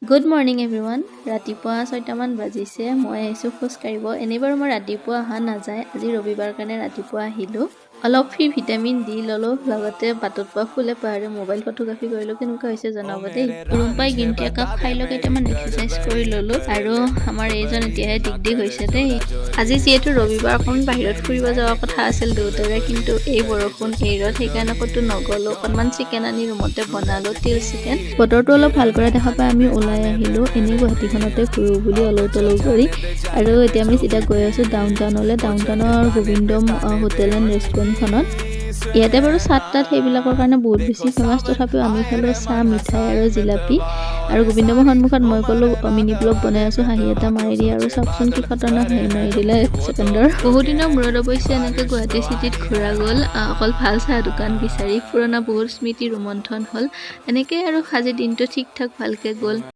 Good morning everyone. ৰাতিপুৱা 6টা মান বাজিছে মই আহিছো খোজ কাঢ়িব এনেবাৰ মই ৰাতিপুৱা অহা নাযায় আজি ৰবিবাৰ কাৰণে ৰাতিপুৱা আহিলো অলপ ফ্ৰী ভিটামিন ডি ললো লগতে বাটত পা ফুলে পাহাৰে মোবাইল ফটোগ্ৰাফি কৰিলো কেনেকুৱা হৈছে জনাব দেই ৰুমপাই গিনটি কাপ খাই লগে কেইটামান এক্সাৰসাইজ কৰি ললো আৰু আমাৰ এইজন এতিয়াহে দিগদি হৈছে দেই আজি যেহেতু ৰবিবাৰ অকণ বাহিৰত ফুৰিব যোৱাৰ কথা আছিল দেউতাৰে কিন্তু এই বৰষুণ এইৰত সেইকাৰণে কতো নগলো অকণমান চিকেন আনি ৰুমতে বনালো তিল চিকেন বতৰটো অলপ ভাল কৰা দেখা পাই আমি ওলাই আহিলো এনে গুৱাহাটীখনতে ঘুৰো বুলি অলৌ কৰি আৰু এতিয়া আমি সিধা গৈ আছো ডাউনটাউনলৈ ডাউনটাউনৰ গোবিন্দম হোটেল এণ্ড ৰেষ্টুৰেণ্টখনত ইয়াতে বাৰু চাটটাত সেইবিলাকৰ কাৰণে বহুত বেছি ফেমাছ তথাপিও আমি খালো চাহ মিঠাই আৰু জিলাপি আৰু গোবিন্দমৰ সন্মুখত মই ক'লো মিনি ব্লগ বনাই আছো হাঁহি এটা মাৰি দি আৰু চাওকচোন কি খতৰনাক হাঁহি মাৰি দিলে ছেকেণ্ডৰ বহুত দিনৰ মূৰত অৱশ্যে এনেকৈ গুৱাহাটী চিটিত ঘূৰা গ'ল অকল ভাল চাহ দোকান বিচাৰি পুৰণা বহুত স্মৃতি ৰোমন্থন হ'ল এনেকৈ আৰু আজি দিনটো ঠিক ঠাক ভালকৈ গ'ল